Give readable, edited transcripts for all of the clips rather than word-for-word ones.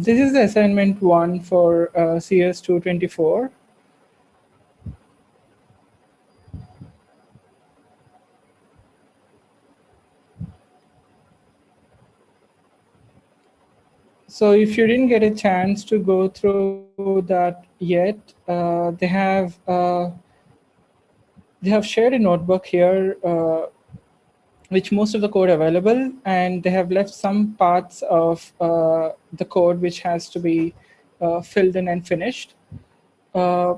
this is the assignment 1 for CS224. So if you didn't get a chance to go through that yet, they have shared a notebook here, which most of the code available, and they have left some parts of the code which has to be filled in and finished. And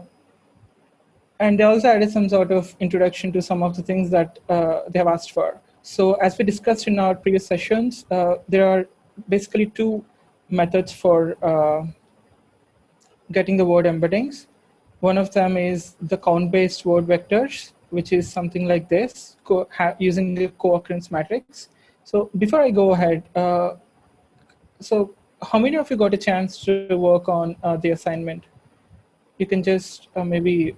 they also added some sort of introduction to some of the things that they have asked for. So as we discussed in our previous sessions, there are basically two methods for getting the word embeddings. One of them is the count-based word vectors, which is something like this, using the co-occurrence matrix. So before I go ahead, so how many of you got a chance to work on the assignment? You can just maybe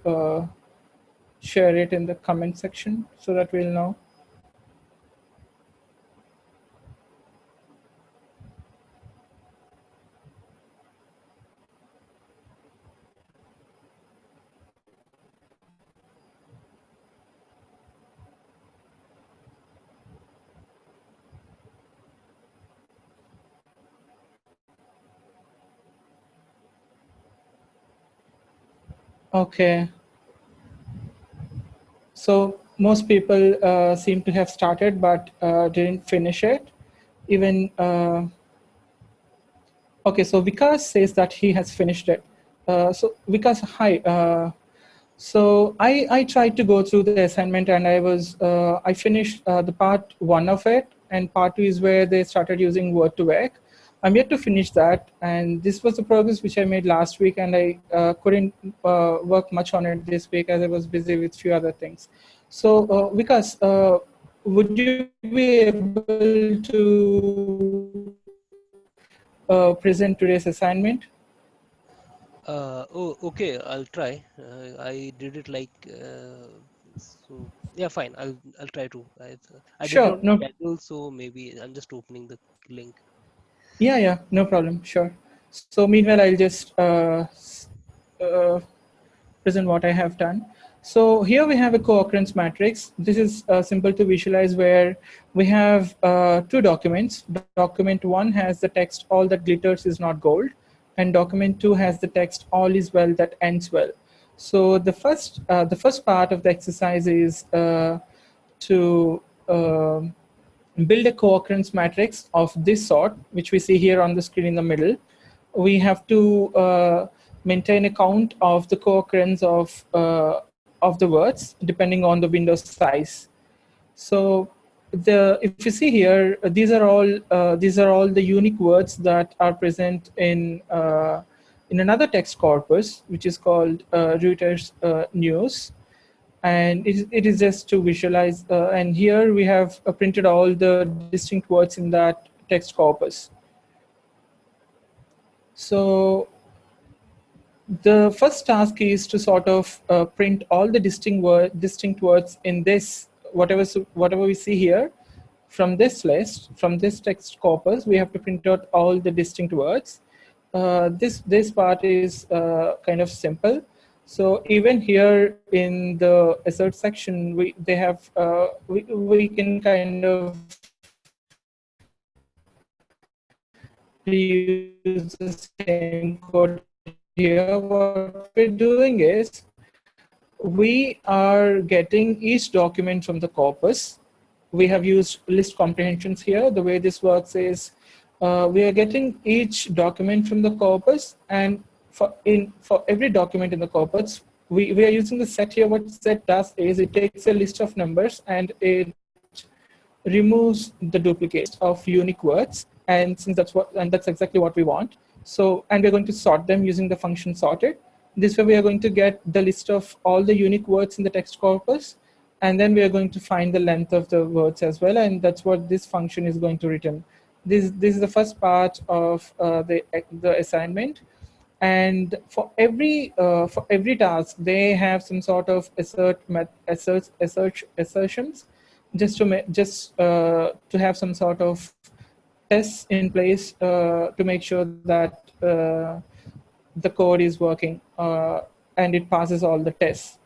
share it in the comment section so that we'll know. Okay. So most people seem to have started, but didn't finish it. Even, okay, so Vikas says that he has finished it. So Vikas, hi. So I tried to go through the assignment, and I finished the part 1 of it, and part 2 is where they started using word to vec. I'm yet to finish that, and this was the progress which I made last week, and I couldn't work much on it this week as I was busy with few other things. So Vikas, would you be able to present today's assignment? Oh, okay. I'll try. I did it like so. Yeah, fine. I'll try to. I did Sure. not No. schedule, so maybe I'm just opening the link. Yeah. No problem. Sure. So meanwhile, I'll just uh, present what I have done. So here we have a co-occurrence matrix. This is simple to visualize, where we have two documents. Document 1 has the text, all that glitters is not gold, and document 2 has the text, all is well that ends well. So the first part of the exercise is to build a co-occurrence matrix of this sort, which we see here on the screen in the middle. We have to maintain a count of the co-occurrence of the words depending on the window size. So if you see here, these are all the unique words that are present in another text corpus, which is called Reuters News. And it is just to visualize. And here we have printed all the distinct words in that text corpus. So the first task is to sort of print all the distinct words in this, whatever we see here. From this list, from this text corpus, we have to print out all the distinct words. This part is kind of simple. So even here in the assert section, we can kind of reuse the same code here. What we're doing is we are getting each document from the corpus. We have used list comprehensions here. The way this works is we are getting each document from the corpus, and for every document in the corpus, we are using the set here. What set does is it takes a list of numbers and it removes the duplicates of unique words. And since that's exactly what we want. So, and we're going to sort them using the function sorted. This way we are going to get the list of all the unique words in the text corpus, and then we are going to find the length of the words as well, and that's what this function is going to return. This is the first part of the assignment. And for every task, they have some sort of assertions, just to have some sort of tests in place to make sure that the code is working and it passes all the tests.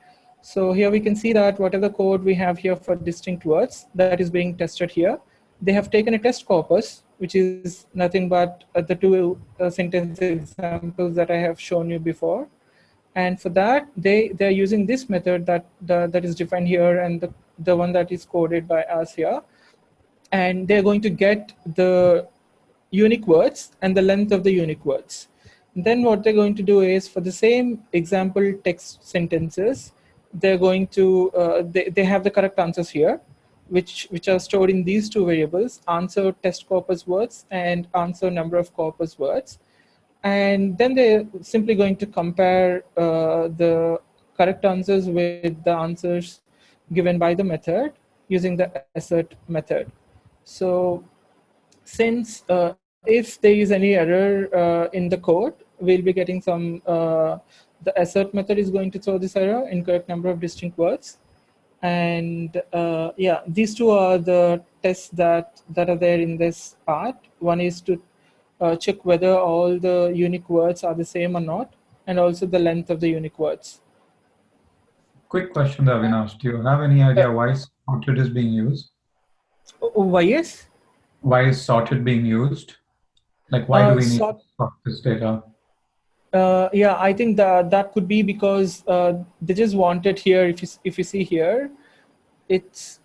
So here we can see that whatever code we have here for distinct words that is being tested here, they have taken a test corpus, which is nothing but the two sentence examples that I have shown you before. And for that, they're using this method that is defined here and the one that is coded by us here. And they're going to get the unique words and the length of the unique words. Then what they're going to do is for the same example text sentences, they're going to, they have the correct answers here, which are stored in these two variables, answer test corpus words and answer number of corpus words. And then they're simply going to compare the correct answers with the answers given by the method using the assert method. So since if there is any error in the code, we'll be getting some, the assert method is going to throw this error, incorrect number of distinct words. And yeah, these two are the tests that are there in this part. One is to check whether all the unique words are the same or not, and also the length of the unique words. Quick question, Avinash. Do you have any idea why sorted is being used? Why yes? Why is sorted being used? Like, why do we need to sort this data? Yeah, I think that could be because they just want it here. If you see here, it's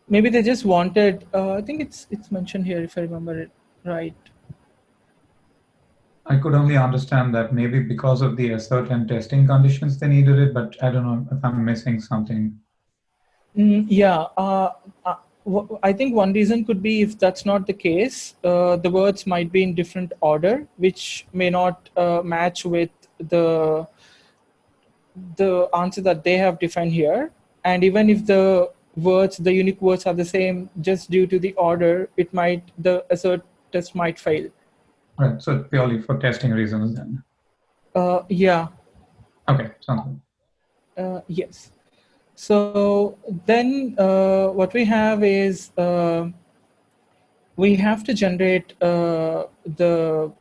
maybe they just wanted. I think it's mentioned here if I remember it right. I could only understand that maybe because of the assert and testing conditions they needed it, but I don't know if I'm missing something. Yeah, I think one reason could be if that's not the case, the words might be in different order, which may not match with the answer that they have defined here. And even if the words, the unique words are the same, just due to the order, the assert test might fail. Right, so purely for testing reasons then. Yeah. Okay, sounds good. Yes. So then what we have is we have to generate the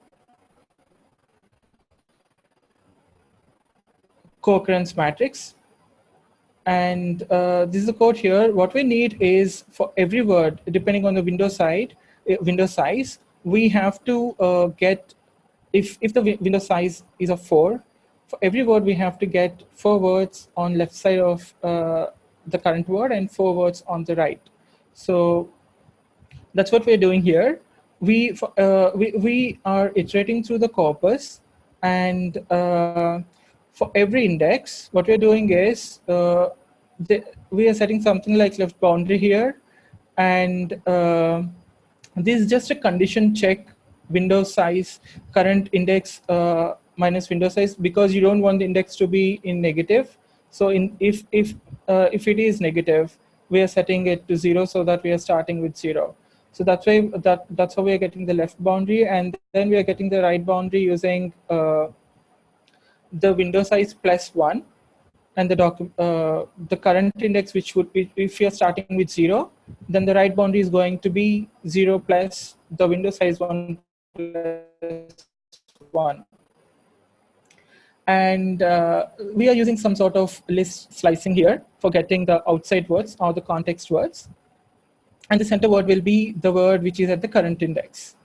co-occurrence matrix. And this is the code here. What we need is for every word, depending on the window size, we have to get, if the window size is of 4, for every word we have to get 4 words on left side of the current word and 4 words on the right. So that's what we're doing here. We are iterating through the corpus, and for every index, what we're doing is we are setting something like left boundary here, and this is just a condition check, window size, current index minus window size, because you don't want the index to be in negative. So if it is negative, we are setting it to 0 so that we are starting with 0. So that's why that's how we are getting the left boundary, and then we are getting the right boundary using the window size plus 1, and the current index, which would be, if you're starting with 0, then the right boundary is going to be 0 plus the window size 1 plus 1. And we are using some sort of list slicing here for getting the outside words or the context words. And the center word will be the word which is at the current index.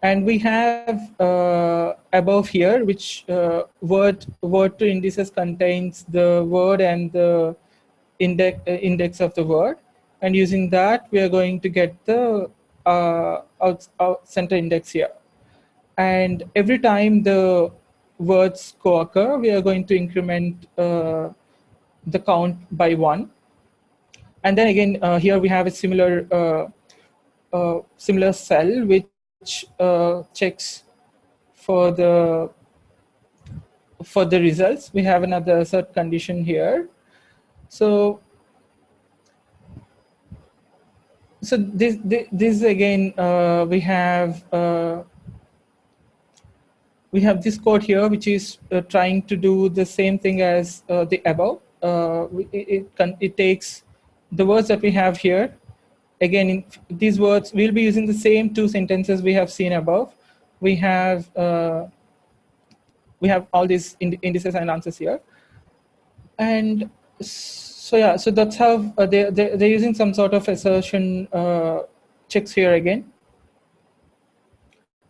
And we have above here, which word to indices contains the word and the index of the word. And using that, we are going to get the center index here. And every time the words co-occur, we are going to increment the count by 1. And then again, here we have a similar cell which checks for the results. We have another assert condition here. So this again, we have this code here, which is trying to do the same thing as the above. It takes the words that we have here, again, in these words, we'll be using the same two sentences we have seen above. We have all these indices and answers here. And so yeah, so that's how they're using some sort of assertion checks here again.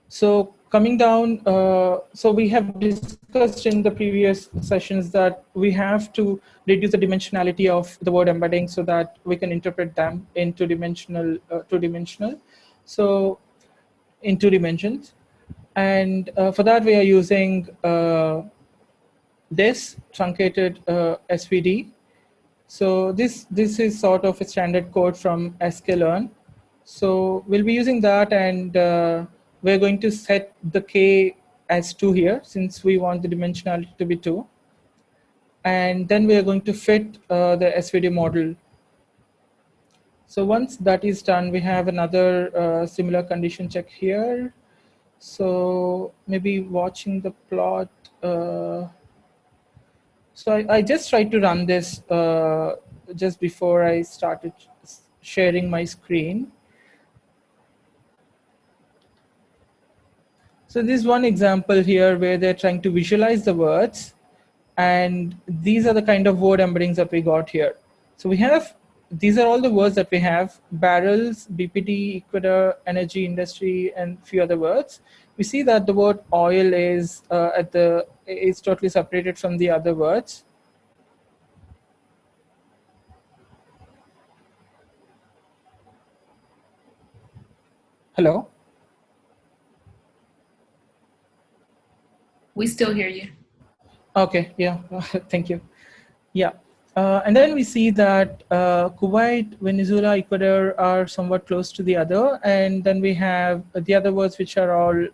So coming down, so we have discussed in the previous sessions that we have to reduce the dimensionality of the word embedding so that we can interpret them in two-dimensional, so in 2 dimensions. And for that, we are using this truncated SVD. So this is sort of a standard code from sklearn. So we'll be using that, and we're going to set the k as 2 here, since we want the dimensionality to be 2. And then we are going to fit the SVD model. So once that is done, we have another similar condition check here. So maybe watching the plot. So I just tried to run this just before I started sharing my screen. So this is one example here where they're trying to visualize the words, and these are the kind of word embeddings that we got here. So we have, these are all the words that we have: barrels, BPD, equator, energy, industry, and few other words. We see that the word oil is is totally separated from the other words. Hello? We still hear you. Okay, yeah, thank you. Yeah, and then we see that Kuwait, Venezuela, Ecuador are somewhat close to the other, and then we have the other words which are all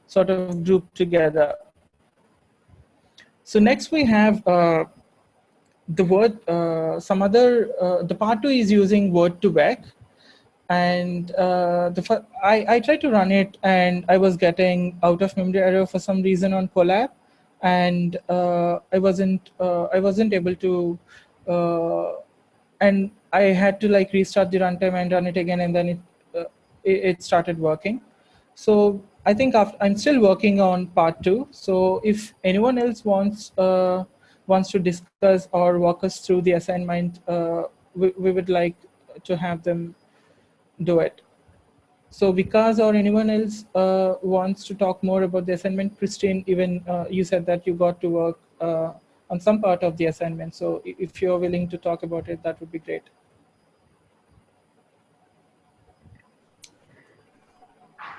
sort of grouped together. So next we have the word, the part 2 is using word to vec, and I tried to run it, and I was getting out of memory error for some reason on Colab, and I wasn't able to, and I had to like restart the runtime and run it again, and then it started working. So I think I'm still working on part 2. So if anyone else wants to discuss or walk us through the assignment, we would like to have them do it. So Vikas or anyone else wants to talk more about the assignment? Christine, even you said that you got to work on some part of the assignment. So if you're willing to talk about it, that would be great.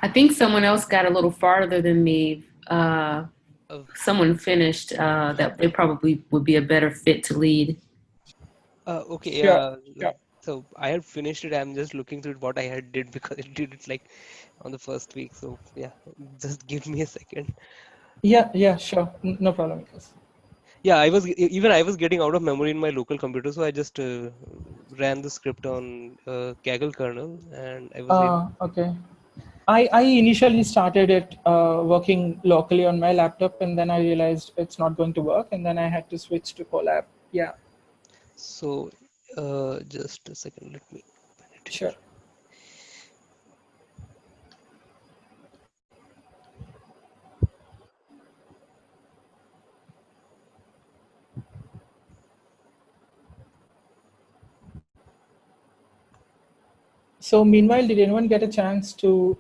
I think someone else got a little farther than me. Someone finished that they probably would be a better fit to lead. Okay, Sure. Yeah. so I had finished it. I'm just looking through what I had did because it did it like on the first week. So yeah, just give me a second. Yeah, sure. No problem, Vikas. Yeah, I was getting out of memory in my local computer, so I just ran the script on Kaggle kernel, and I was able. Okay. I initially started it working locally on my laptop, and then I realized it's not going to work, and then I had to switch to Colab. Yeah. So just a second, let me open it here. Sure. So meanwhile, did anyone get a chance to,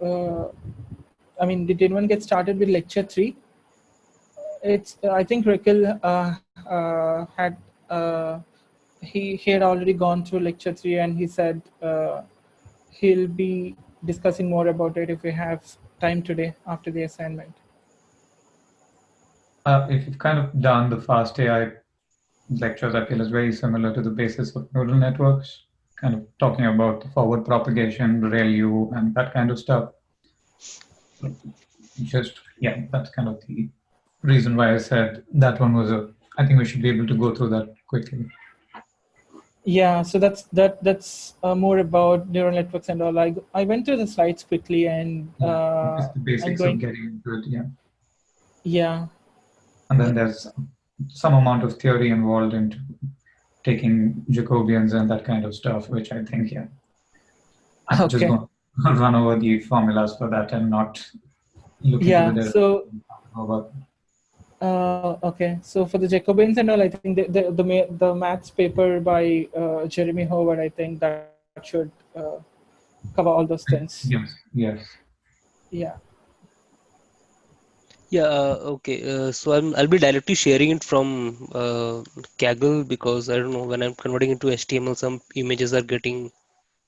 did anyone get started with lecture 3? It's, I think Rakil had, he had already gone through lecture 3, and he said he'll be discussing more about it if we have time today after the assignment. If you've kind of done the fast AI lectures, I feel is very similar to the basis of neural networks, kind of talking about the forward propagation, ReLU, and that kind of stuff. Just, yeah, that's kind of the reason why I said that one was I think we should be able to go through that quickly. Yeah, so that's more about neural networks and all. I went through the slides quickly, and it's the basics of getting into it, yeah. Yeah. And then there's some amount of theory involved into taking Jacobians and that kind of stuff, which I think, yeah, I'm just Okay. going to run over the formulas for that and not look into the Yeah. derivative. So How about okay. So for the Jacobins and all, I think the maths paper by Jeremy Howard, I think that should cover all those things. yes, yes. Yeah. Yeah, okay. So I'll be directly sharing it from Kaggle because I don't know when I'm converting into HTML, some images are getting,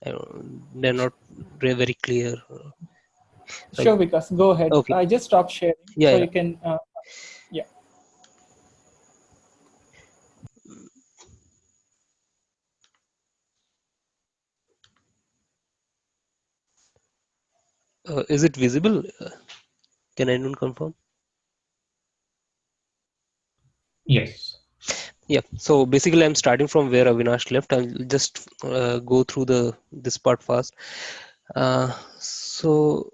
they're not very clear. So Sure, Vikas, go ahead. okay, I just stopped sharing, yeah, so yeah. you can. Yeah. Is it visible? Can anyone confirm? Yes. Yeah. So basically, I'm starting from where Avinash left. I'll just go through this part fast. So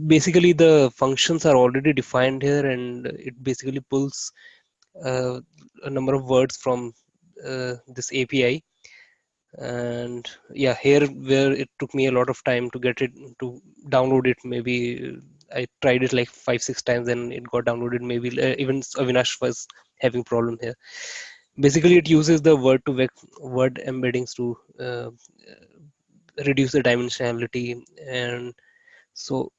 basically, the functions are already defined here, and it basically pulls a number of words from this API. And yeah, here where it took me a lot of time to get it to download it. Maybe I tried it like 5-6 times, and it got downloaded. Maybe even Avinash was having problem here. Basically, it uses the word embeddings to reduce the dimensionality. And so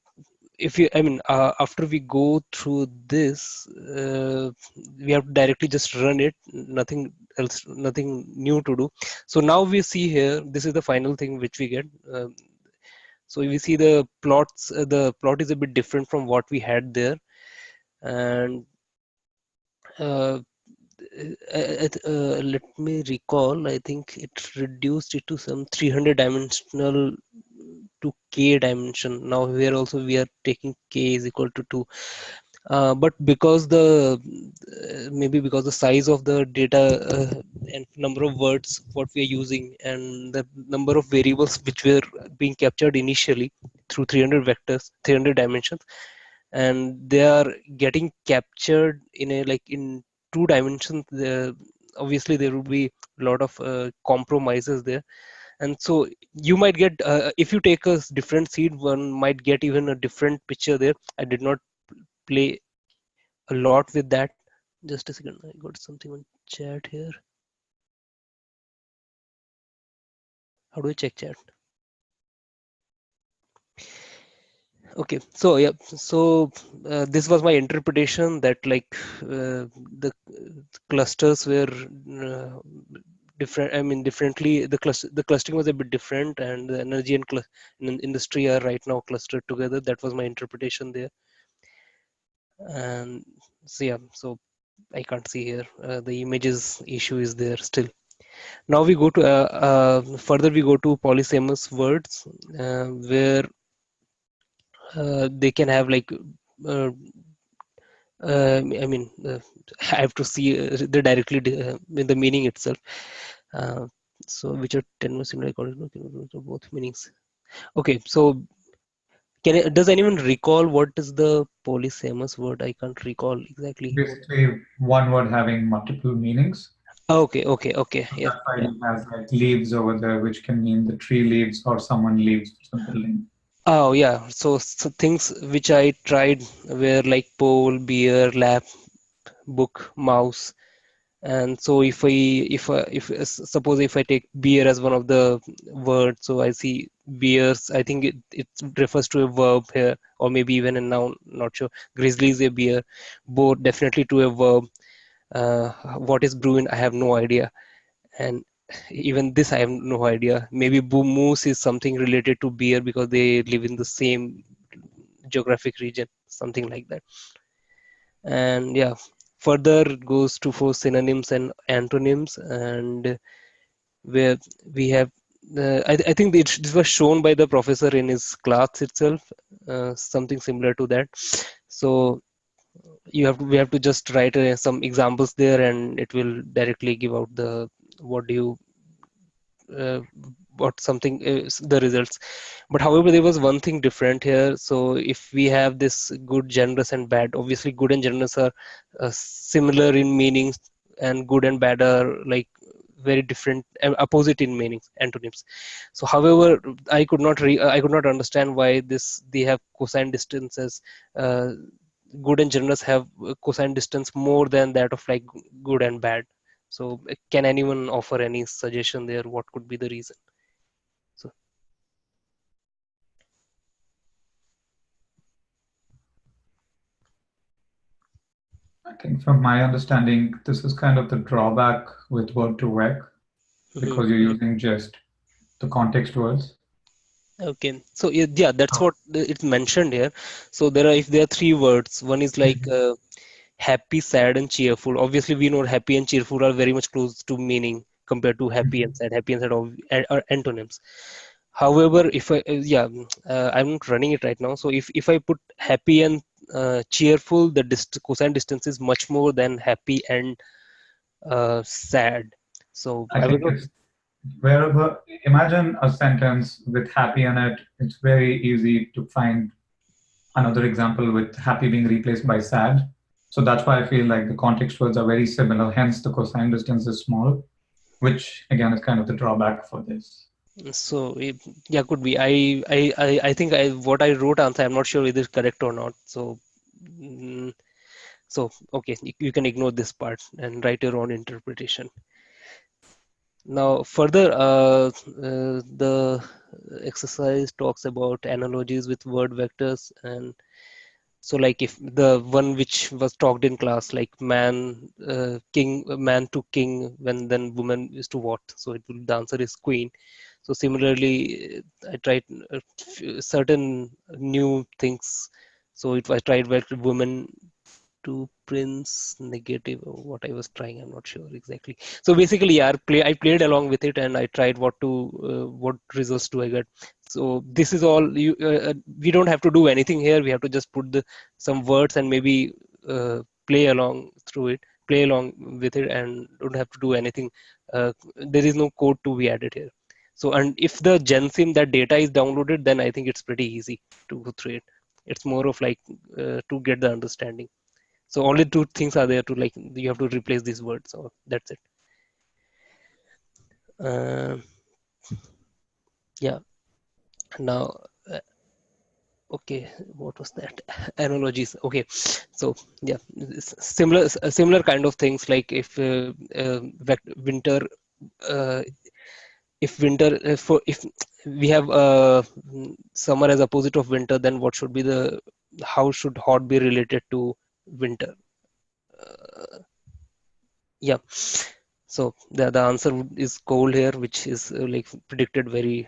if you I mean after we go through this, we have to directly just run it, nothing else, nothing new to do. So now we see here, this is the final thing which we get. So we see the plots, the plot is a bit different from what we had there. And uh, let me recall, I think it reduced it to some 300 dimensional to k dimension. Now here also we are taking k is equal to 2. But because maybe because the size of the data and number of words what we are using, and the number of variables which were being captured initially through 300 vectors, 300 dimensions, and they are getting captured in a like in 2 dimensions, obviously there will be a lot of compromises there. And so you might get, if you take a different seed, one might get even a different picture there. I did not play a lot with that. Just a second, I got something on chat here. How do I check chat? Okay, so yeah, so this was my interpretation that like the clusters were uh, different. I mean, differently. The clustering was a bit different, and the energy and industry are right now clustered together. That was my interpretation there. And so yeah, so I can't see here. The images issue is there still. Now we go to further. We go to polysemous words, where they can have like. Uh, I mean, I have to see the directly in the meaning itself. Uh, so which are 10 most similar according to both meanings. Okay, so does anyone recall what is the polysemous word? I can't recall exactly what. Basically, one word having multiple meanings. Okay, okay, okay. Yeah, That's why yeah. it has like leaves over there, which can mean the tree leaves or someone leaves some building. Oh, yeah. So things which I tried were like pole, beer, lap, book, mouse. And so suppose if I take beer as one of the words, so I see beers. I think it refers to a verb here, or maybe even a noun. Not sure. Grizzly is a beer. Boat definitely to a verb. What is brewing? I have no idea. And even this I have no idea. Maybe moose is something related to beer because they live in the same geographic region, something like that. And yeah, further goes to for synonyms and antonyms, and where we have I think this was shown by the professor in his class itself, something similar to that. So we have to just write some examples there, and it will directly give out the what do you uh, what something is the results. But however, there was one thing different here. So if we have this good, generous, and bad, obviously good and generous are similar in meanings, and good and bad are like very different, opposite in meanings, antonyms. So however, I could not understand why they have cosine distances. Good and generous have cosine distance more than that of like good and bad. So can anyone offer any suggestion there? What could be the reason? So I think from my understanding, this is kind of the drawback with word2vec because you're using just the context words. okay, so yeah, that's what it's mentioned here. So if there are three words, one is like happy, sad, and cheerful. Obviously, we know happy and cheerful are very much close to meaning compared to happy and sad. Happy and sad are antonyms. However, if I'm not running it right now. So if I put happy and cheerful, the cosine distance is much more than happy and sad. So I think it's wherever, imagine a sentence with happy in it, it's very easy to find another example with happy being replaced by sad. So that's why I feel like the context words are very similar, hence the cosine distance is small, which again is kind of the drawback for this. So yeah, could be. I think what I wrote answer, I'm not sure whether it's correct or not. So okay, you can ignore this part and write your own interpretation. Now further, the exercise talks about analogies with word vectors, and so like if the one which was talked in class, like man to king, when then woman is to what, so the answer is queen. So similarly, I tried certain new things. So I tried woman to prince negative, or what I was trying, I'm not sure exactly. So basically, yeah, I played along with it and I tried what results do I get. So this is all we don't have to do anything here. We have to just put some words and maybe play along with it, and don't have to do anything. There is no code to be added here. So, and if the GenSim, that data is downloaded, then I think it's pretty easy to go through it. It's more of like to get the understanding. So only two things are there to like, you have to replace these words. So that's it. Yeah. Now, okay, what was that? Analogies. Okay, so yeah, similar kind of things, like if winter, uh, if we have summer as opposite of winter, then what should be how should hot be related to winter? Yeah. So the answer is cold here, which is like predicted very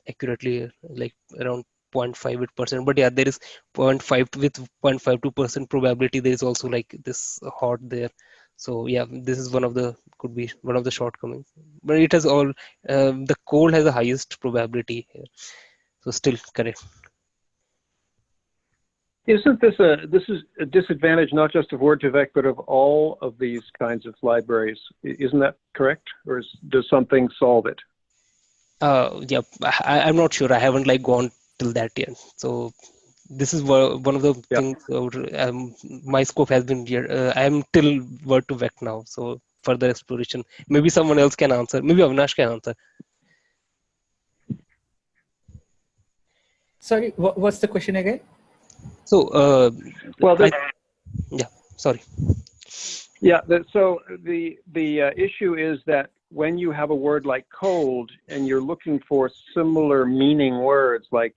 accurately, like around 0.58%. But yeah, there is 0.5 with 0.52% probability. There is also like this hot there. So yeah, this is could be one of the shortcomings. But it has all the cold has the highest probability here. So still correct. Isn't this a disadvantage not just of Word2vec but of all of these kinds of libraries? Isn't that correct, or does something solve it? Yeah, I'm not sure. I haven't like gone till that yet. So this is one of the things. My scope has been here. I'm till Word2vec now. So further exploration. Maybe someone else can answer. Maybe Avinash can answer. Sorry, what's the question again? So well, yeah, sorry. Yeah. So the issue is that when you have a word like cold and you're looking for similar meaning words like,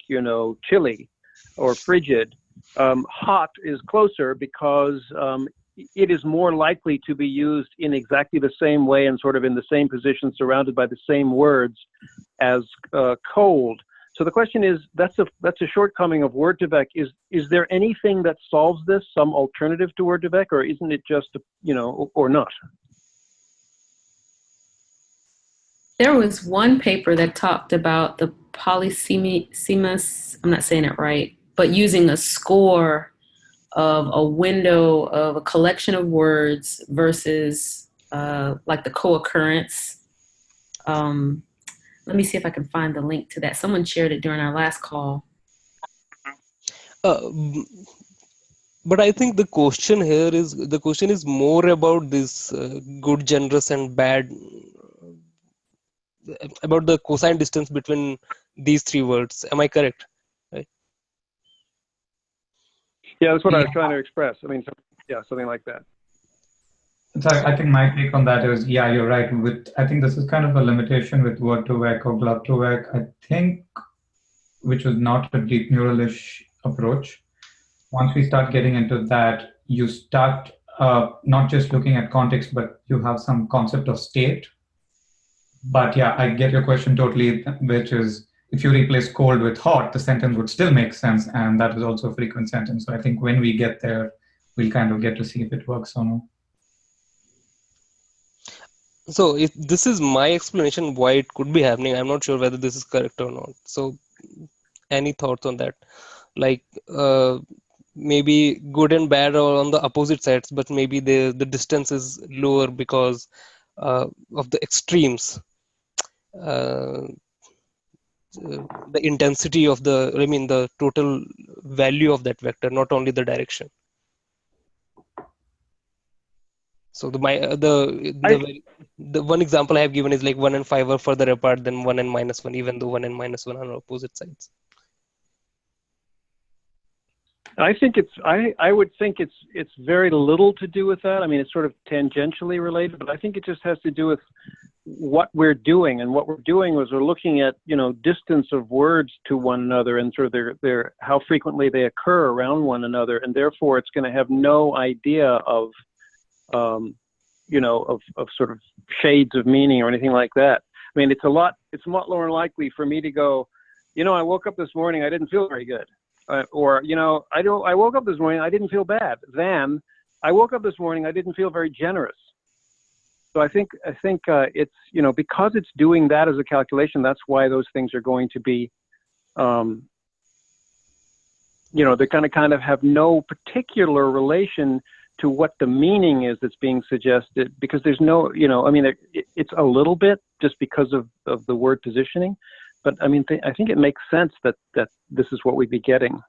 chilly or frigid, hot is closer because it is more likely to be used in exactly the same way and sort of in the same position surrounded by the same words as cold. So the question is, that's a shortcoming of Word2vec. Is there anything that solves this, some alternative to Word2vec, or isn't it just, or not? There was one paper that talked about the polysemous, I'm not saying it right, but using a score of a window of a collection of words versus like the co-occurrence. Let me see if I can find the link to that. Someone shared it during our last call. But I think the question is more about this good, generous, and bad. about the cosine distance between these three words. Am I correct? Right. Yeah, that's what I was Yeah. trying to express. I mean, yeah, something like that. So I think my take on that is, yeah, you're right. I think this is kind of a limitation with word2vec or glove2vec. I think, which was not a deep neural-ish approach. Once we start getting into that, you start not just looking at context, but you have some concept of state. But yeah, I get your question totally, which is if you replace cold with hot, the sentence would still make sense. And that is also a frequent sentence. So I think when we get there, we'll kind of get to see if it works or not. So if this is my explanation why it could be happening, I'm not sure whether this is correct or not. So any thoughts on that? Like maybe good and bad are on the opposite sides, but maybe the distance is lower because of the extremes. The intensity of the total value of that vector, not only the direction. So the one example I have given is like 1 and 5 are further apart than 1 and -1, even though 1 and -1 are on opposite sides. I think I would think it's very little to do with that. I mean, it's sort of tangentially related, but I think it just has to do with what we're doing. And what we're doing is we're looking at, distance of words to one another and sort of their how frequently they occur around one another. And therefore it's going to have no idea of, of sort of shades of meaning or anything like that. I mean, it's a lot more likely for me to go, I woke up this morning, I didn't feel very good. Or I woke up this morning, I didn't feel bad. Then I woke up this morning, I didn't feel very generous. So I think it's because it's doing that as a calculation. That's why those things are going to be, they're going to kind of have no particular relation to what the meaning is that's being suggested. Because there's no, it's a little bit just because of the word positioning. But I mean, I think it makes sense that this is what we'd be getting.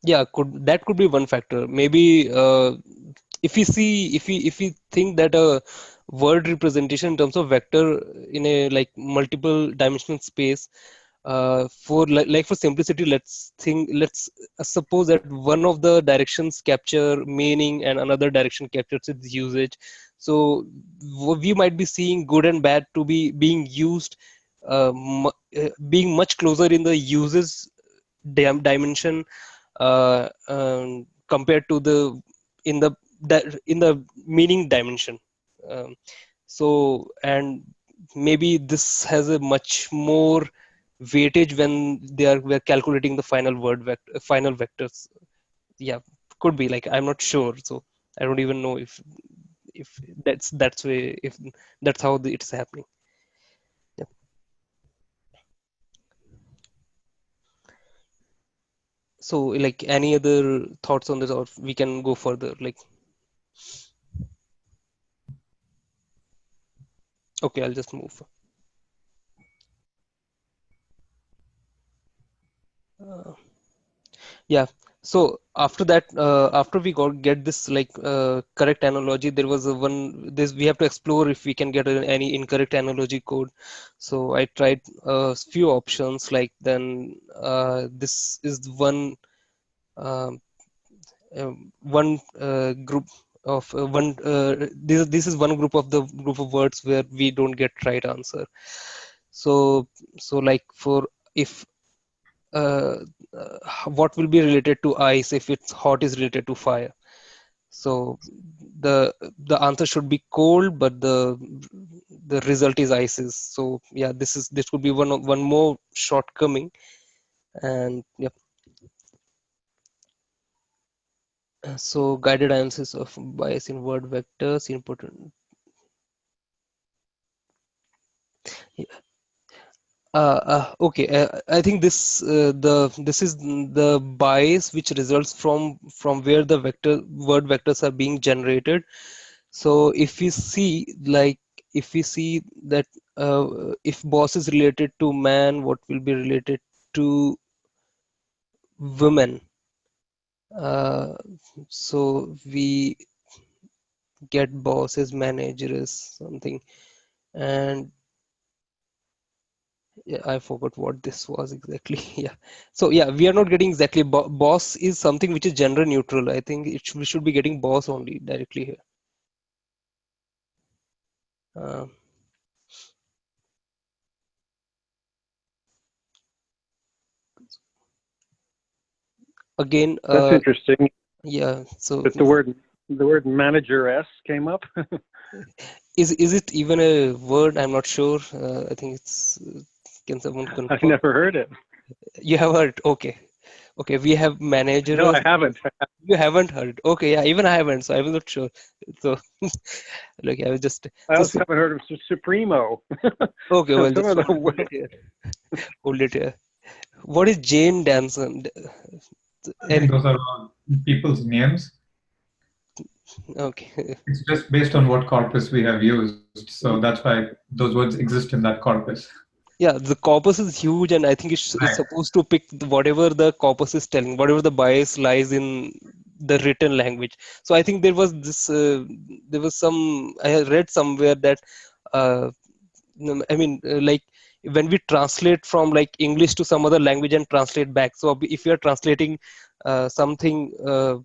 Yeah, that could be one factor. Maybe if we think that a word representation in terms of vector in a like multiple dimensional space, for for simplicity, let's suppose that one of the directions capture meaning and another direction captures its usage. So we might be seeing good and bad to be being used, being much closer in the uses dimension compared to in the meaning dimension. And maybe this has a much more weightage when we're calculating the final final vectors. Yeah, could be, like, I'm not sure, so I don't even know if that's how it's happening. Yeah. So, like, any other thoughts on this, or we can go further? Like, okay, I'll just move. Yeah. So after that, after we get this correct analogy, there was this we have to explore if we can get any incorrect analogy code. So I tried a few options. Like, then this is um, one group of one. This is one group of the group of words where we don't get right answer. So like, for if what will be related to ice if it's hot is related to fire. So the answer should be cold, but the result is ices. So yeah, this could be one more shortcoming. And yep. So guided analysis of bias in word vectors important. Okay, I think this is the bias which results from where the word vectors are being generated. So if we see that if boss is related to man, what will be related to women? Uh, so we get bosses, managers, something, and yeah, I forgot what this was exactly. Yeah. So yeah, we are not getting exactly boss is something which is gender neutral. I think we should be getting boss only directly here. Uh, again, That's interesting. yeah. So That the word manageress came up. is it even a word? I'm not sure. I think it's. Can someone I confirm? never heard it. You have heard? Okay. Okay. We have No, managers. I haven't. You haven't heard. Okay. Yeah. Even I haven't. So I was not sure. So look, I was just. I So also haven't heard of Supremo. okay. Well, Some just of the hold it here. Hold it here. What is Jane Danson? I think those are all people's names. Okay. It's just based on what corpus we have used. So that's why those words exist in that corpus. Yeah, the corpus is huge, and I think it's Right. supposed to pick whatever the corpus is telling, whatever the bias lies in the written language. So I think there was this, there was some, I had read somewhere that, uh, like when we translate from like English to some other language and translate back. So if you are translating something, uh,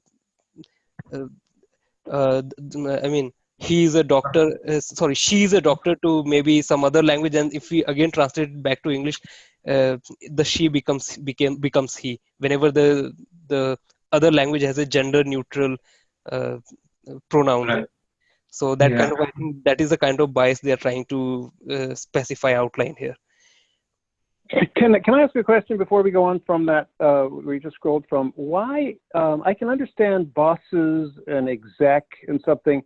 he is a doctor. Sorry, she is a doctor to maybe some other language, and if we again translate it back to English, the she becomes he. Whenever the other language has a gender neutral uh, pronoun Right. there. So that Yeah. kind of, I think that is the kind of bias they are trying to specify, outline here. Can I ask a question before we go on from that? We just scrolled from why I can understand bosses and exec and something.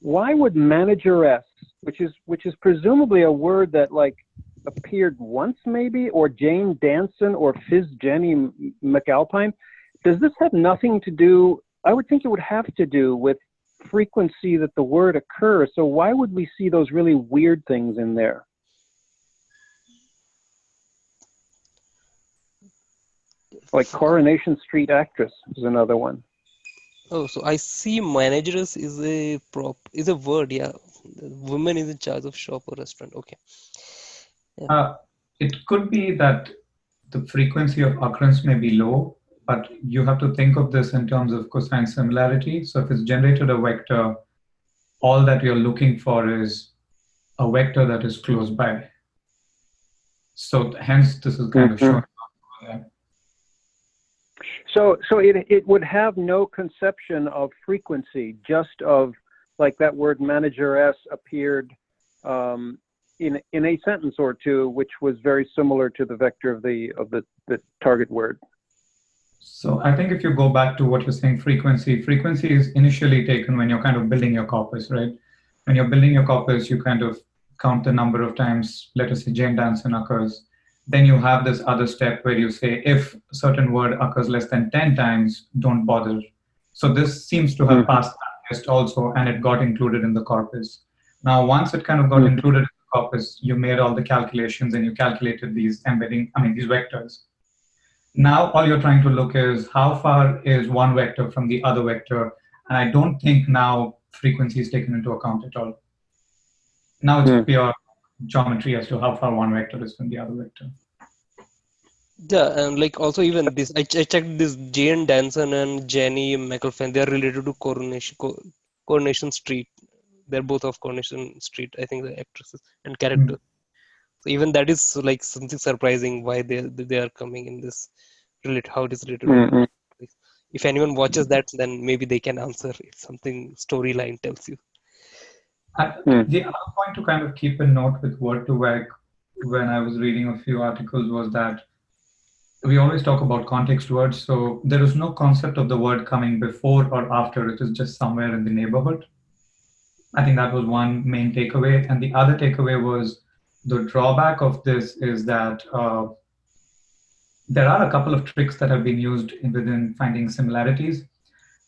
Why would manageress, which is presumably a word that like appeared once maybe, or Jane Danson or Fizz Jenny McAlpine, does this have nothing to do? I would think it would have to do with frequency that the word occurs. So why would we see those really weird things in there? Like Coronation Street actress is another one. Oh, so I see managers is a word, yeah. Woman is in charge of shop or restaurant. Okay. It could be that the frequency of occurrence may be low, but you have to think of this in terms of cosine similarity. So if it's generated a vector, all that you're looking for is a vector that is close by. So hence this is kind of showing. So it would have no conception of frequency, just of like that word manageress appeared in a sentence or two, which was very similar to the vector of the target word. So I think if you go back to what you're saying, frequency is initially taken when you're kind of building your corpus, right? When you're building your corpus, you kind of count the number of times, let us say Jane Danson occurs. Then you have this other step where you say, if a certain word occurs less than 10 times, don't bother. So this seems to have passed that test also, and it got included in the corpus. Now, once it kind of got included in the corpus, you made all the calculations and you calculated these these vectors. Now all you're trying to look is how far is one vector from the other vector, and I don't think now frequency is taken into account at all. Now it's pure geometry as to how far one vector is from the other vector. Yeah, and like also even this, I checked this Jane Danson and Jenny McAlpine. They are related to Coronation Street. They're both of Coronation Street. I think the actresses and characters. So even that is like something surprising why they are coming in this how it is related. If anyone watches that, then maybe they can answer if something storyline tells you. The other point to kind of keep a note with word2vec when I was reading a few articles was that we always talk about context words. So there is no concept of the word coming before or after. It is just somewhere in the neighborhood. I think that was one main takeaway. And the other takeaway was the drawback of this is that there are a couple of tricks that have been used within finding similarities.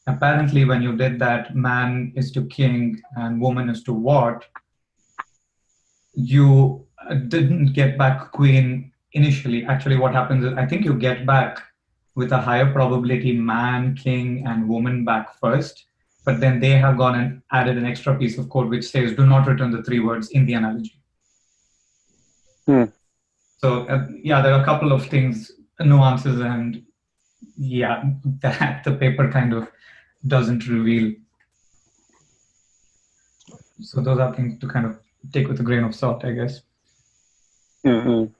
Apparently, when you did that, man is to king and woman is to what, you didn't get back queen initially. Actually, what happens is I think you get back with a higher probability man, king, and woman back first, but then they have gone and added an extra piece of code which says do not return the 3 words in the analogy. So yeah, there are a couple of things, nuances, and yeah, that the paper kind of doesn't reveal. So those are things to kind of take with a grain of salt, I guess. Mm-hmm.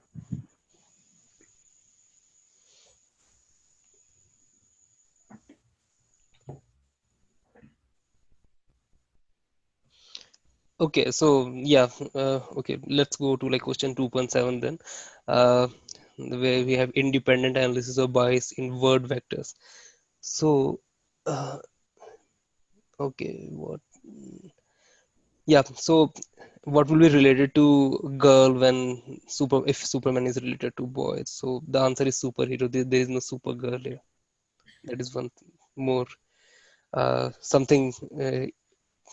Okay, so yeah, okay, let's go to like question 2.7 then, where we have independent analysis of bias in word vectors. So, okay, what? Yeah, so what will be related to girl when if Superman is related to boys? So the answer is superhero. There is no Supergirl here. That is one more something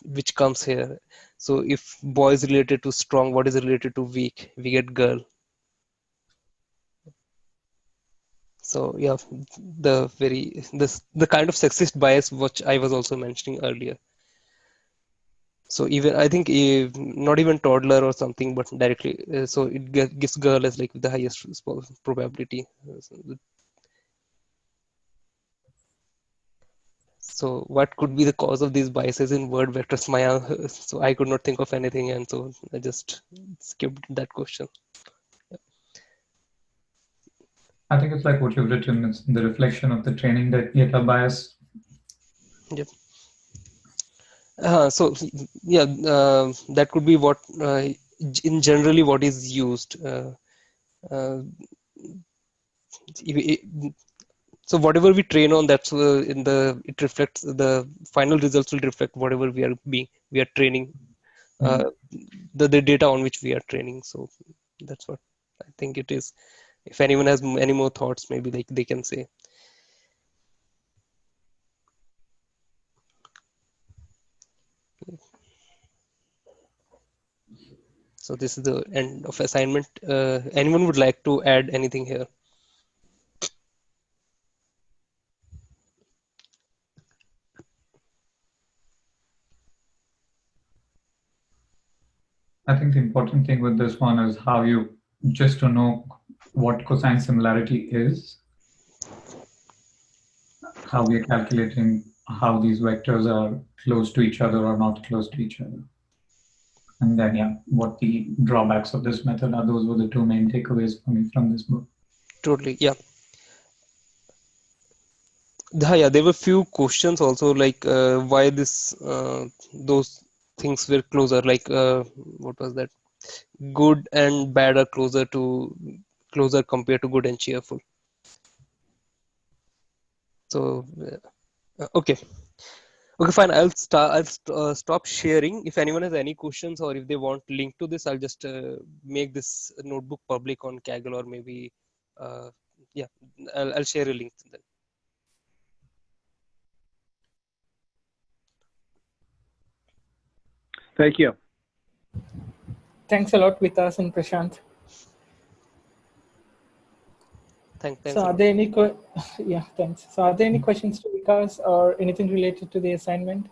which comes here. So if boy is related to strong, what is related to weak? We get girl. So yeah, the kind of sexist bias which I was also mentioning earlier. So even I think not even toddler or something, but directly. So it gives girl as like the highest probability. So what could be the cause of these biases in word vectors, Maya? So I could not think of anything, and so I just skipped that question. I think it's like what you've written, it's the reflection of the training data bias. Yep. So yeah, that could be what in generally what is used. Uh, so whatever we train on, that's it reflects the final results will reflect whatever we are training, uh, the data on which we are training. So that's what I think it is. If anyone has any more thoughts, maybe they can say. So this is the end of assignment. Anyone would like to add anything here? I think the important thing with this one is how you, just to know what cosine similarity is, how we are calculating how these vectors are close to each other or not close to each other. And then, yeah, what the drawbacks of this method are. Those were the two main takeaways for me from this book. Totally, yeah. Yeah, there were few questions also, like why those things were closer, like what was that? Good and bad are closer compared to good and cheerful. So okay, fine. Stop sharing. If anyone has any questions or if they want link to this, I'll just make this notebook public on Kaggle, or maybe yeah, I'll share a link then. Thank you. Thanks a lot, Vikas and Prashant. Thanks So a are lot. there any yeah, thanks. So are there any questions to Vikas or anything related to the assignment?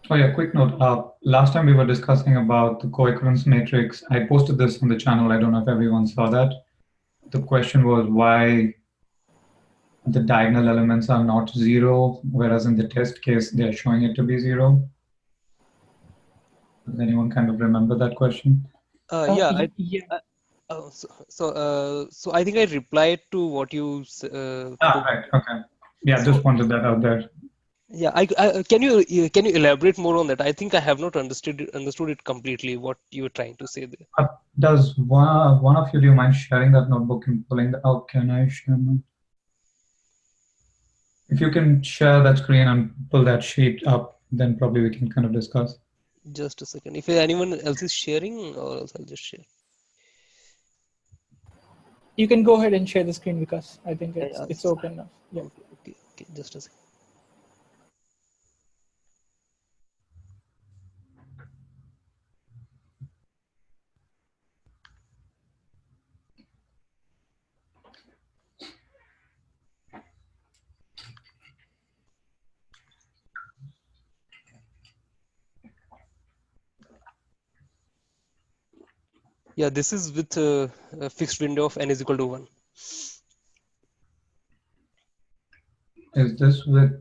Oh yeah, quick note. Last time we were discussing about the co-occurrence matrix. I posted this on the channel. I don't know if everyone saw that. The question was why the diagonal elements are not 0, whereas in the test case, they're showing it to be 0. Does anyone kind of remember that question? Yeah, Yeah. so I think I replied to what you put. Right. Okay. Yeah, So just wanted that out there. yeah, can you elaborate more on that? I think I have not understood it completely. What you were trying to say there. Does one of you, do you mind sharing that notebook and pulling that out? Can I share mine? If you can share that screen and pull that sheet up, then probably we can kind of discuss. Just a second. If anyone else is sharing, or else I'll just share. You can go ahead and share the screen because I think Yeah, it's open now. Yeah. Okay. Just a second. Yeah, this is with a fixed window of n is equal to 1. Is this with,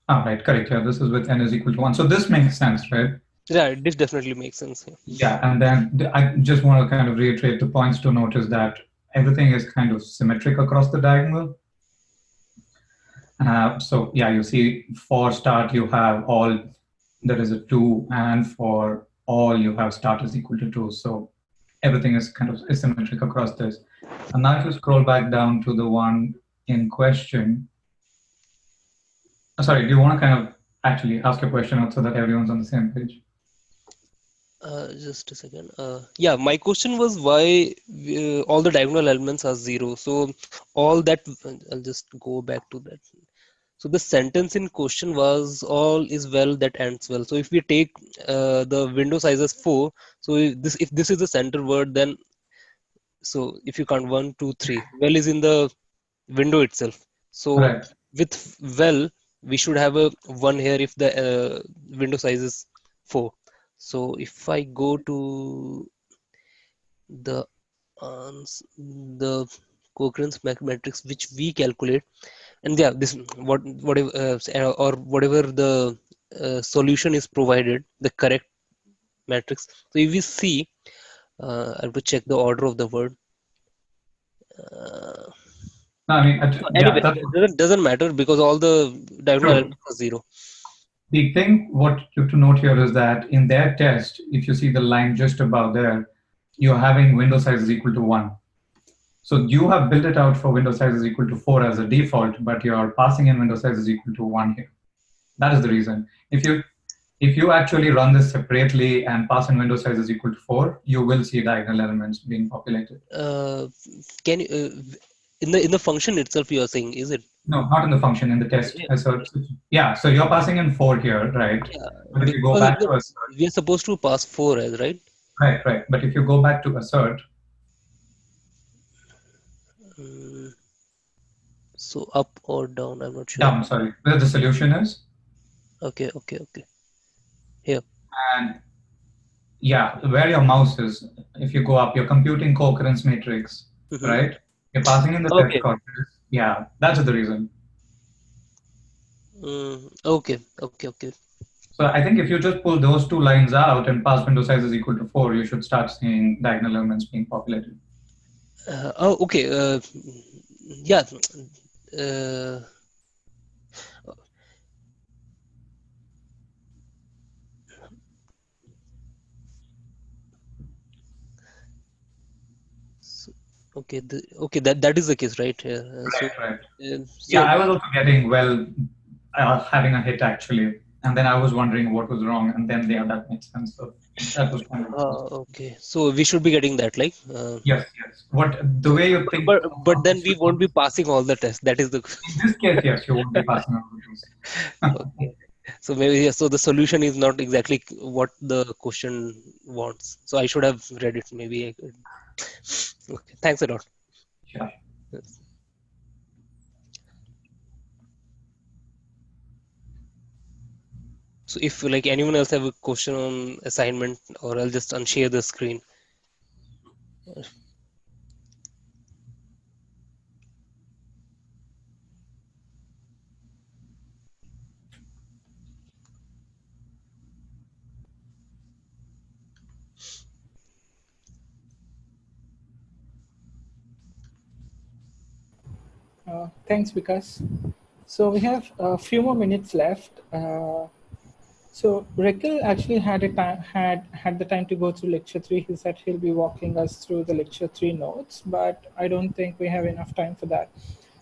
right, correct. Yeah, this is with n is equal to 1. So this makes sense, right? Yeah, this definitely makes sense. Yeah, and then I just want to kind of reiterate the points to notice that everything is kind of symmetric across the diagonal. So yeah, you see for start you have all, there is a 2, and for all you have start is equal to 2. So everything is kind of asymmetric across this. And now if you scroll back down to the one in question, sorry, do you want to kind of actually ask your question out so that everyone's on the same page? Just a second. Yeah, my question was why all the diagonal elements are 0. So all that, I'll just go back to that. So the sentence in question was all is well that ends well. So if we take the window size as 4, so if this is the center word, then so if you count 1, 2, 3, well is in the window itself. So Right. with well, we should have a 1 here if the window size is 4. So if I go to the the co-occurrence matrix which we calculate, and yeah, this whatever or whatever the solution is provided, the correct matrix. So if we see, I have to check the order of the word. No, I mean, yeah, Anyway, doesn't matter because all the diagonal true. elements are 0. The thing, what you have to note here is that in their test, if you see the line just above there, you're having window size is equal to 1. So you have built it out for window size is equal to 4 as a default, but you're passing in window size is equal to 1 here. That is the reason. If you actually run this separately and pass in window size is equal to 4, you will see diagonal elements being populated. Can you in the function itself you are saying, is it? No, not in the function, in the test. Yeah, so you're passing in 4 here, right? Yeah, But if you go because back to assert, we are supposed to pass 4 as, right? right. But if you go back to assert, So up or down, I'm not sure. down, sorry, where the solution is. Okay. Here. And yeah, where your mouse is, if you go up, you're computing co-occurrence matrix, right? You're passing in the test Okay. corpus. Yeah, that's the reason. Okay. So I think if you just pull those two lines out and pass window size is equal to 4, you should start seeing diagonal elements being populated. Okay. Yeah. Uh, okay. That is the case, right? Right. So Yeah, I was also getting, well, having a hit actually. And then I was wondering what was wrong. And then, yeah, that makes sense. So that was kind of. okay. So we should be getting that, like. Yes. What the way you think. But then we won't be passing all the tests. That is the. In this case, yes, you won't be passing on those. Okay. So maybe, yeah, so the solution is not exactly what the question wants. So I should have read it. Maybe I could. Okay. Thanks a lot. Sure. Yes. So if like anyone else have a question on assignment, or I'll just unshare the screen. Thanks, Vikas. So we have a few more minutes left. So Rekil actually had the time to go through lecture 3. He said he'll be walking us through the lecture 3 notes, but I don't think we have enough time for that.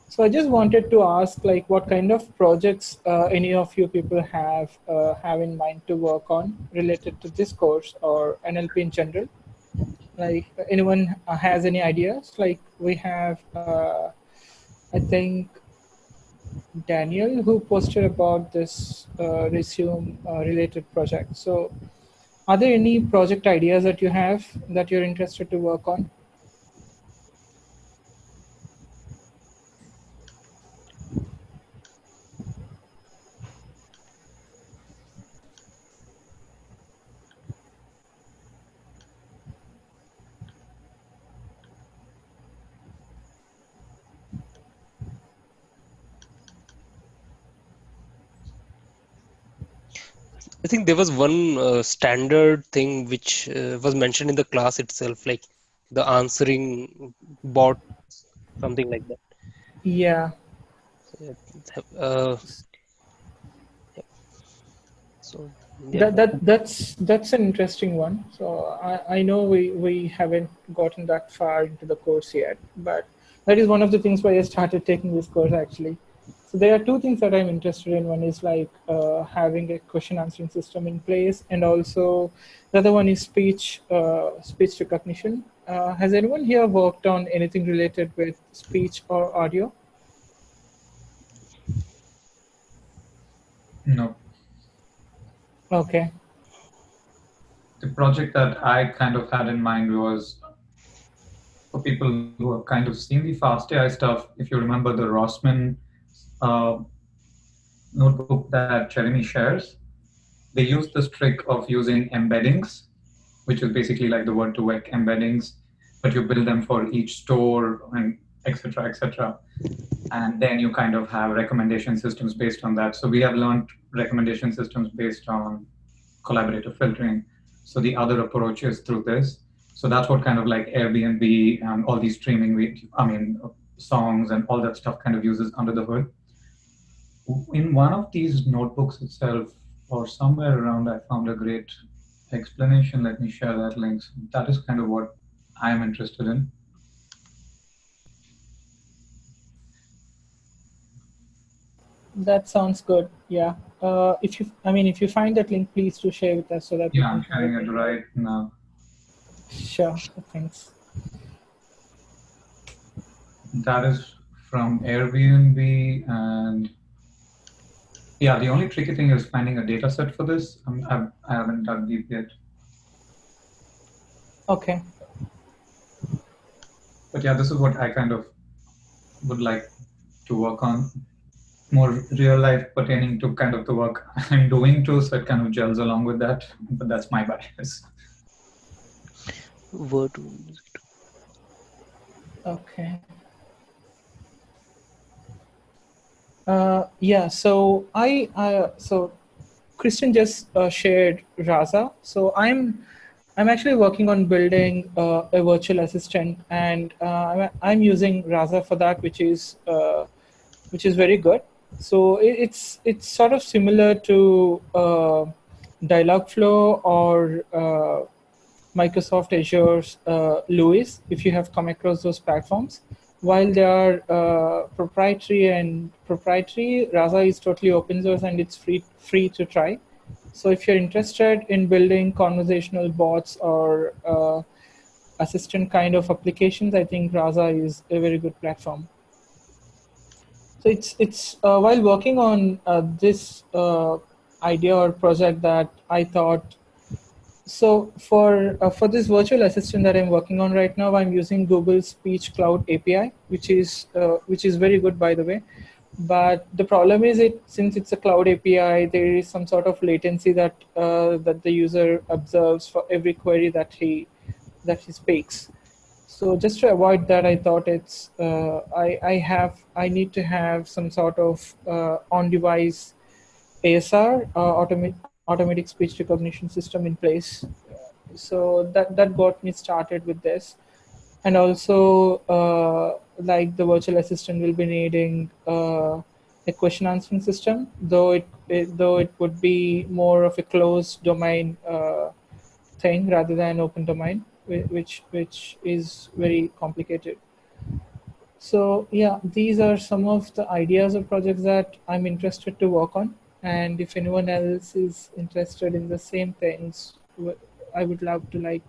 So I just wanted to ask, like, what kind of projects any of you people have in mind to work on related to this course or NLP in general? Like, anyone has any ideas? Like, we have, I think, Daniel, who posted about this resume related project. So are there any project ideas that you have that you're interested to work on? I think there was one standard thing which was mentioned in the class itself, like the answering bot, something like that. Yeah, Yeah, yeah. So yeah, that's an interesting one. So I know we haven't gotten that far into the course yet, but that is one of the things why I started taking this course actually. So there are two things that I'm interested in. One is like having a question answering system in place, and also the other one is speech recognition. Has anyone here worked on anything related with speech or audio? No. Okay. The project that I kind of had in mind was for people who have kind of seen the FastAI stuff. If you remember the Rossman uh, notebook that Jeremy shares, they use this trick of using embeddings, which is basically like the word2vec embeddings, but you build them for each store and etc. etc. And then you kind of have recommendation systems based on that. So we have learned recommendation systems based on collaborative filtering. So the other approach is through this. So that's what kind of like Airbnb and all these streaming, songs and all that stuff kind of uses under the hood. In one of these notebooks itself, or somewhere around, I found a great explanation. Let me share that link. So that is kind of what I'm interested in. That sounds good. Yeah. If you find that link, please do share with us so that we Yeah, can I'm have sharing it. it right now. Sure. Thanks. That is from Airbnb, and yeah, the only tricky thing is finding a data set for this. I haven't dug deep yet. Okay. But yeah, this is what I kind of would like to work on. More real life pertaining to kind of the work I'm doing too, so it kind of gels along with that. But that's my bias. word. Okay. Yeah. So Christian just shared Raza. So I'm actually working on building a virtual assistant, and I'm using Raza for that, which is very good. So it's sort of similar to Dialogflow or Microsoft Azure's Louis, if you have come across those platforms. While they are proprietary, Raza is totally open source and it's free to try. So if you're interested in building conversational bots or assistant kind of applications, I think Raza is a very good platform. So it's while working on this idea or project that I thought. So for this virtual assistant that I'm working on right now, I'm using Google Speech Cloud API, which is very good, by the way. But the problem is, since it's a cloud API, there is some sort of latency that the user observes for every query that he speaks. So just to avoid that, I thought I need to have some sort of on-device ASR, automatic speech recognition system in place. So that got me started with this, and also like the virtual assistant will be needing a question answering system, though it would be more of a closed domain thing rather than open domain, which is very complicated. So yeah, these are some of the ideas or projects that I'm interested to work on. And if anyone else is interested in the same things, I would love to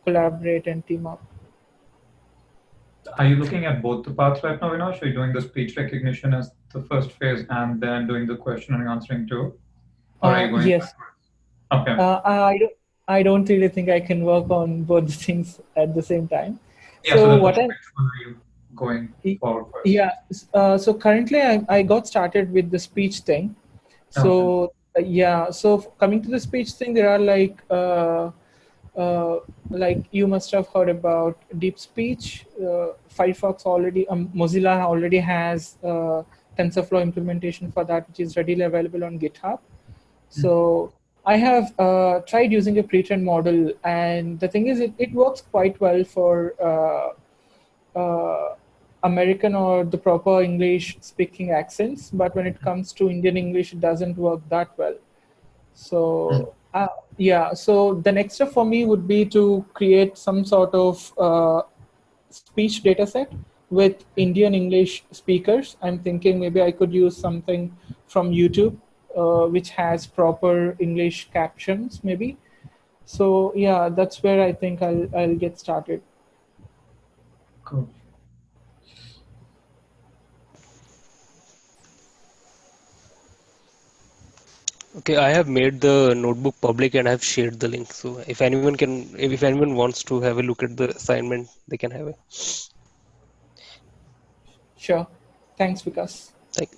collaborate and team up. Are you looking at both the paths right now, Avinash? Are you doing the speech recognition as the first phase and then doing the question and answering too? Or are you going Yes. backwards? Okay. I don't really think I can work on both the things at the same time. Yeah, so then which one are you going forward first? Yeah. So currently I got started with the speech thing. So yeah, so coming to the speech thing, there are like you must have heard about deep speech. Firefox already, Mozilla already has TensorFlow implementation for that, which is readily available on GitHub. So I have tried using a pre-trained model, and the thing is, it works quite well for American or the proper English speaking accents, but when it comes to Indian English, it doesn't work that well. So yeah, so the next step for me would be to create some sort of speech data set with Indian English speakers. I'm thinking maybe I could use something from YouTube, which has proper English captions, maybe. So yeah, that's where I think I'll get started. Cool. Okay, I have made the notebook public and I've shared the link. So if anyone wants to have a look at the assignment, they can have it. Sure. Thanks, Vikas. Thank you.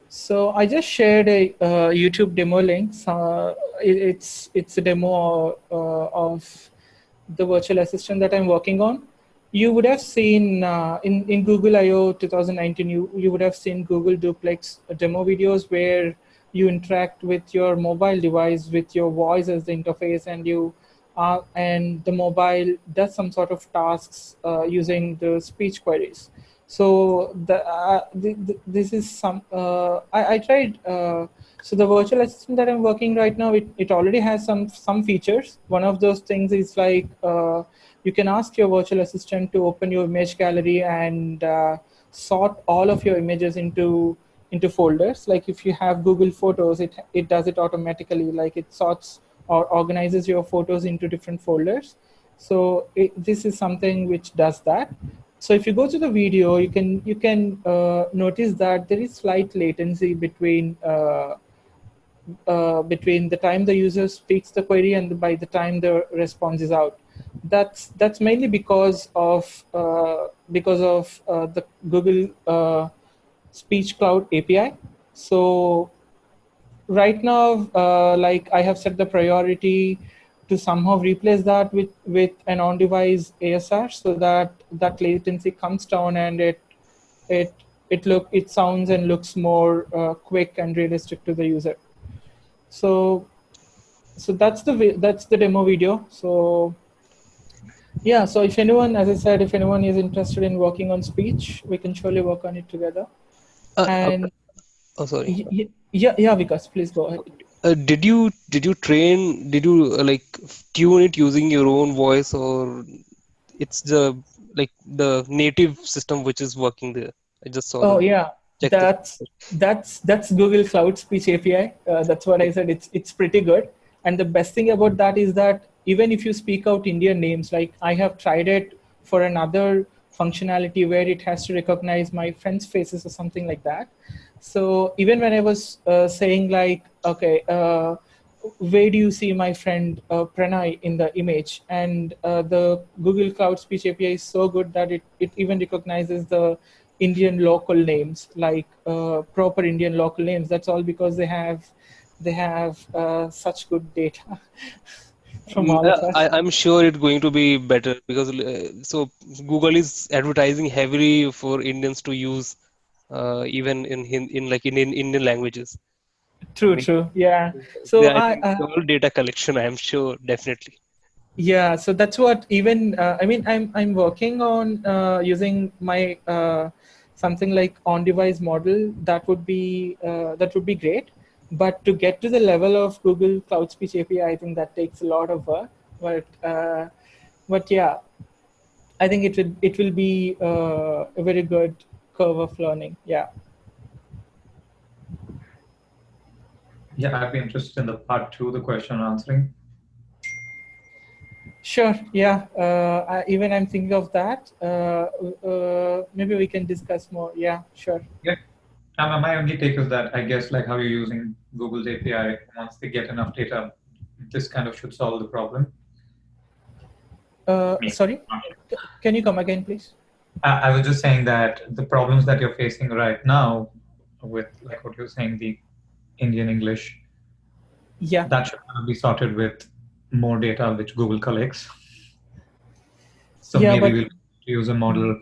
So I just shared a YouTube demo link. It's a demo of the virtual assistant that I'm working on. You would have seen in Google I/O 2019. You would have seen Google Duplex demo videos where you interact with your mobile device with your voice as the interface, and the mobile does some sort of tasks using the speech queries. So this is some I tried. So the virtual assistant that I'm working right now, it already has some features. One of those things is like you can ask your virtual assistant to open your image gallery and sort all of your images into folders. Like if you have Google Photos, it does it automatically. Like it sorts or organizes your photos into different folders. So this is something which does that. So if you go to the video, you can notice that there is slight latency between the time the user speaks the query and by the time the response is out. That's mainly because of the Google Speech Cloud API. So right now, like I have set the priority to somehow replace that with an on-device ASR, so that latency comes down and it sounds and looks more quick and realistic to the user. So that's the demo video. So yeah, so if anyone, as I said, if anyone is interested in working on speech, we can surely work on it together. And Oh, sorry. yeah, Vikas, please go ahead. Did you like tune it using your own voice, or it's the native system which is working there? I just saw Oh the yeah, check that's Google Cloud Speech API. That's what I said. It's pretty good. And the best thing about that is that even if you speak out Indian names, like I have tried it for another functionality where it has to recognize my friends' faces or something like that. So even when I was saying like, okay, where do you see my friend Pranay in the image? And the Google Cloud Speech API is so good that it even recognizes the Indian local names, like proper Indian local names. That's all because they have such good data from all of us. I'm sure it's going to be better because so Google is advertising heavily for Indians to use even in Indian languages. True. Yeah. So I think it's all data collection. I'm sure, definitely. yeah, so that's what even I mean I'm working on using my something like on-device model that would be great, but to get to the level of Google Cloud Speech API, I think that takes a lot of work. But yeah, I think it will be a very good curve of learning. Yeah. Yeah, I'd be interested in the part 2, the question answering. Sure. Yeah. Even I'm thinking of that. Maybe we can discuss more. Yeah. Sure. Yeah. My only take is that I guess like how you're using Google's API, once they get enough data, this kind of should solve the problem. Sorry, can you come again, please? I was just saying that the problems that you're facing right now with like what you're saying, the Indian English, Yeah, that should be sorted with more data which Google collects. So yeah, maybe but we'll use a model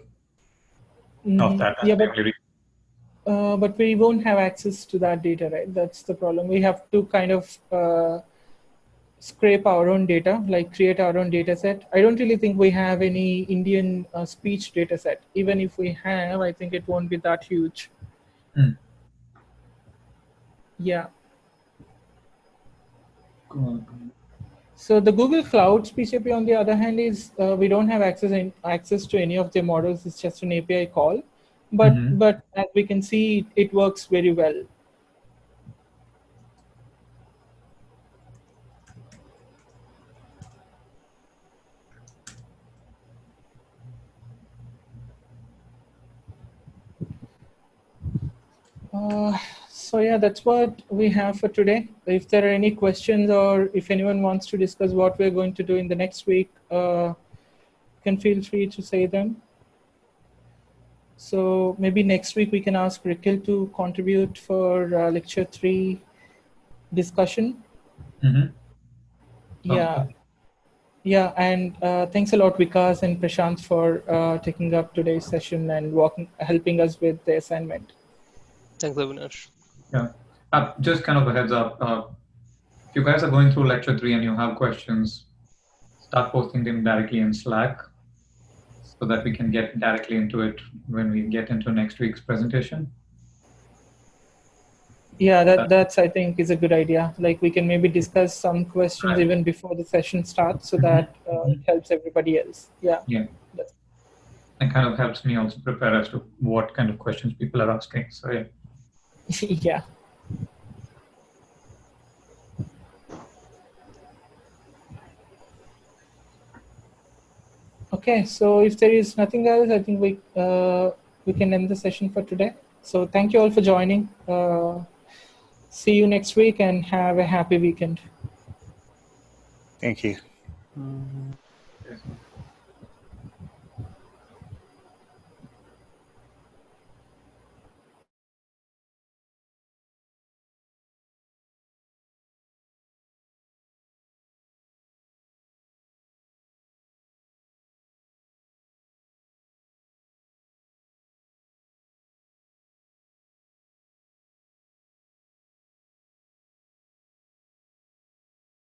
of that. Yeah, That's the only reason. but we won't have access to that data, right? That's the problem. We have to kind of scrape our own data, like create our own data set. I don't really think we have any Indian speech data set. Even if we have, I think it won't be that huge. Yeah. Cool. So the Google Cloud Speech API, on the other hand, is we don't have access to any of their models. It's just an API call, but as we can see, it works very well. So yeah, that's what we have for today. If there are any questions or if anyone wants to discuss what we're going to do in the next week, can feel free to say them. So maybe next week we can ask Rikhil to contribute for lecture 3 discussion. Yeah. Yeah, and thanks a lot, Vikas and Prashant, for taking up today's session and helping us with the assignment. Thanks, Avinash. Yeah. Just kind of a heads up. If you guys are going through lecture 3 and you have questions, start posting them directly in Slack so that we can get directly into it when we get into next week's presentation. Yeah, that's I think is a good idea. Like we can maybe discuss some questions even before the session starts so that it helps everybody else. Yeah. Yeah. It kind of helps me also prepare as to what kind of questions people are asking. So yeah. Yeah. Okay, so if there is nothing else, I think we can end the session for today. So thank you all for joining. See you next week and have a happy weekend. Thank you. Yes.